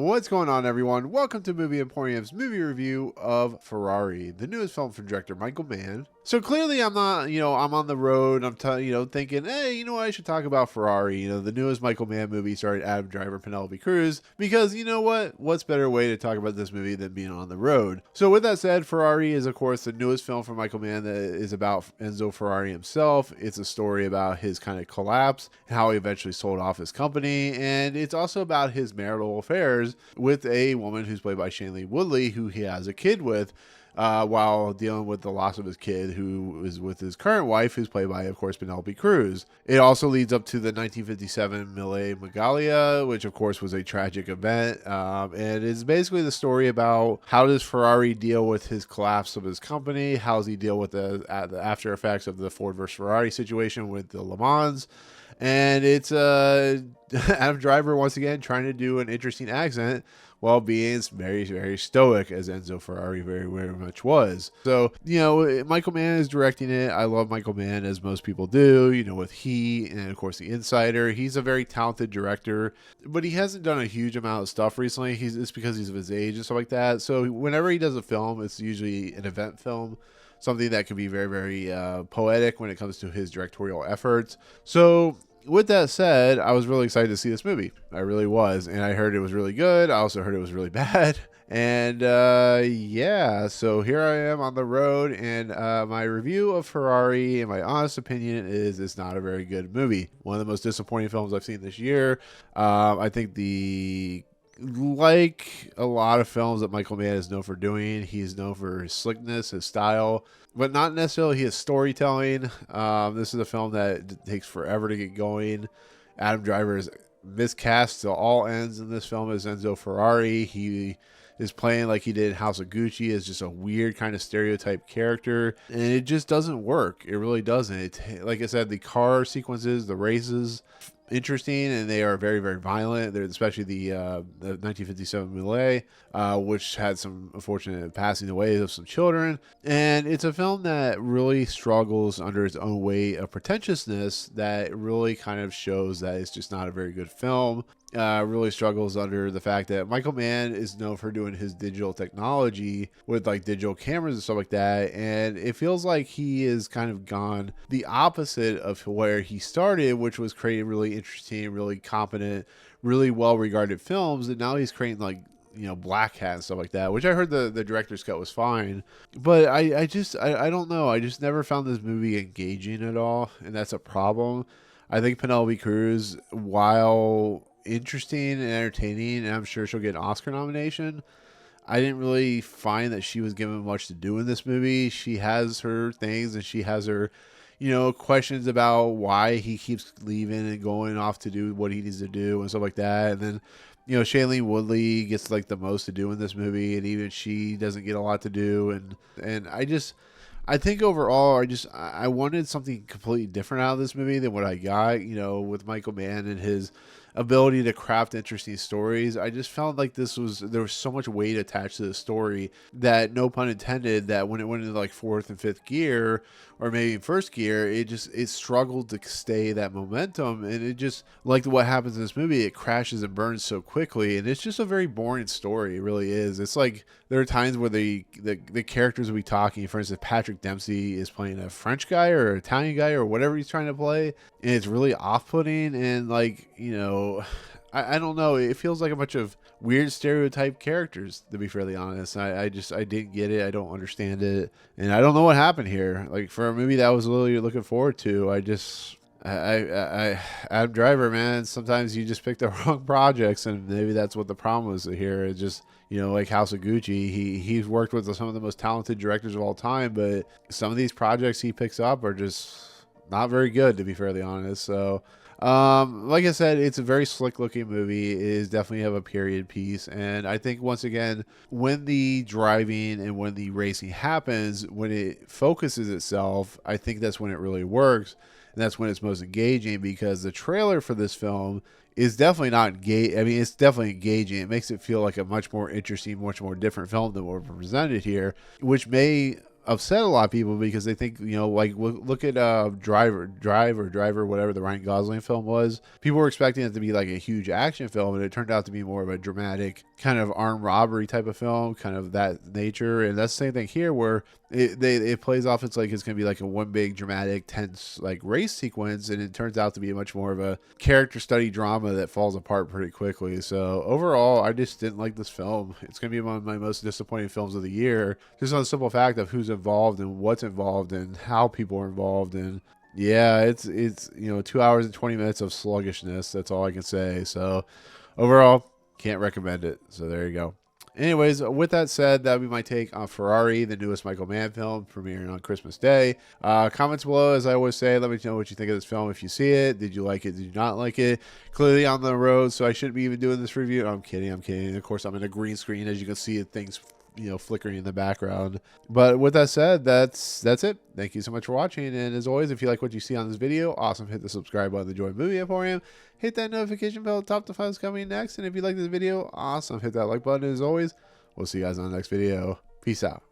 What's going on, everyone? Welcome to Movie Emporium's movie review of Ferrari, the newest film from director Michael Mann. So clearly I'm not, I'm on the road. I'm, thinking, hey, I should talk about Ferrari, the newest Michael Mann movie starring Adam Driver, Penélope Cruz, because you know what? What's better way to talk about this movie than being on the road? So with that said, Ferrari is, of course, the newest film from Michael Mann that is about Enzo Ferrari himself. It's a story about his kind of collapse, how he eventually sold off his company, and it's also about his marital affairs with a woman who's played by Shailene Woodley, who he has a kid with, while dealing with the loss of his kid, who is with his current wife, who's played by, of course, Penélope Cruz. It also leads up to the 1957 Mille Miglia, which, of course, was a tragic event, and it's basically the story about how does Ferrari deal with his collapse of his company, how does he deal with the after effects of the Ford versus Ferrari situation with the Le Mans. And it's Adam Driver, once again, trying to do an interesting accent while being very, very stoic, as Enzo Ferrari very, very much was. So, Michael Mann is directing it. I love Michael Mann, as most people do, with He and, of course, The Insider. He's a very talented director, but he hasn't done a huge amount of stuff recently. It's because he's of his age and stuff like that. So whenever he does a film, it's usually an event film, something that can be very, very poetic when it comes to his directorial efforts. So with that said, I was really excited to see this movie. I really was. And I heard it was really good. I also heard it was really bad. And so here I am on the road. And my review of Ferrari, in my honest opinion, is it's not a very good movie. One of the most disappointing films I've seen this year. I think like a lot of films that Michael Mann is known for doing, he's known for his slickness, his style, but not necessarily his storytelling. This is a film that takes forever to get going. Adam Driver is miscast to all ends in this film as Enzo Ferrari. He is playing like he did in House of Gucci as just a weird kind of stereotype character, and it just doesn't work. It really doesn't. Like I said, the car sequences, the races, interesting, and they are very, very violent. They're especially the 1957 Mille, which had some unfortunate passing away of some children. And it's a film that really struggles under its own weight of pretentiousness that really kind of shows that it's just not a very good film. Really struggles under the fact that Michael Mann is known for doing his digital technology with like digital cameras and stuff like that, and it feels like he is kind of gone the opposite of where he started, which was creating really interesting, really competent, really well regarded films, and now he's creating like Black Hat and stuff like that, which I heard the director's cut was fine, but I don't know, I just never found this movie engaging at all, and that's a problem. I think Penélope Cruz, while interesting and entertaining, and I'm sure she'll get an Oscar nomination, I didn't really find that she was given much to do in this movie. She has her things, and she has her questions about why he keeps leaving and going off to do what he needs to do and stuff like that. And then Shailene Woodley gets like the most to do in this movie, and even she doesn't get a lot to do. And I think overall, I wanted something completely different out of this movie than what I got, with Michael Mann and his ability to craft interesting stories. I just felt like there was so much weight attached to the story that, no pun intended, that when it went into like fourth and fifth gear, or maybe first gear, it struggled to stay that momentum. And it just, like what happens in this movie, it crashes and burns so quickly. And it's just a very boring story. It really is. It's like there are times where the characters will be talking. For instance, Patrick Dempsey is playing a French guy or an Italian guy or whatever he's trying to play. And it's really off-putting, and I don't know. It feels like a bunch of weird stereotype characters, to be fairly honest. I didn't get it. I don't understand it. And I don't know what happened here. Like, for a movie that I was really looking forward to, Adam Driver, man, sometimes you just pick the wrong projects, and maybe that's what the problem was here. It's just, like House of Gucci, he's worked with some of the most talented directors of all time, but some of these projects he picks up are just not very good, to be fairly honest. So, like I said, it's a very slick looking movie. It is definitely have a period piece. And I think, once again, when the driving and when the racing happens, when it focuses itself, I think that's when it really works. And that's when it's most engaging, because the trailer for this film is definitely not engaging. I mean, it's definitely engaging. It makes it feel like a much more interesting, much more different film than what we're presented here, which may upset a lot of people because they think, like look at Driver, whatever the Ryan Gosling film was. People were expecting it to be like a huge action film, and it turned out to be more of a dramatic kind of armed robbery type of film, kind of that nature. And that's the same thing here, where it plays off. It's like it's gonna be like a one big dramatic, tense like race sequence, and it turns out to be much more of a character study drama that falls apart pretty quickly. So overall, I just didn't like this film. It's gonna be one of my most disappointing films of the year, just on the simple fact of who's involved and what's involved and how people are involved. And yeah, it's 2 hours and 20 minutes of sluggishness. That's all I can say. So overall, can't recommend it. So there you go. Anyways, with that said, that would be my take on Ferrari, the newest Michael Mann film, premiering on Christmas Day. Comments below, as I always say, let me know what you think of this film if you see it. Did you like it? Did you not like it? Clearly on the road, so I shouldn't be even doing this review. I'm kidding. Of course, I'm in a green screen, as you can see, things flickering in the background. But with that said, that's it. Thank you so much for watching, and as always, if you like what you see on this video, awesome, hit the subscribe button to join Movie Emporium. Hit that notification bell top to find what's coming next, and if you like this video, awesome, hit that like button. As always, we'll see you guys on the next video. Peace out.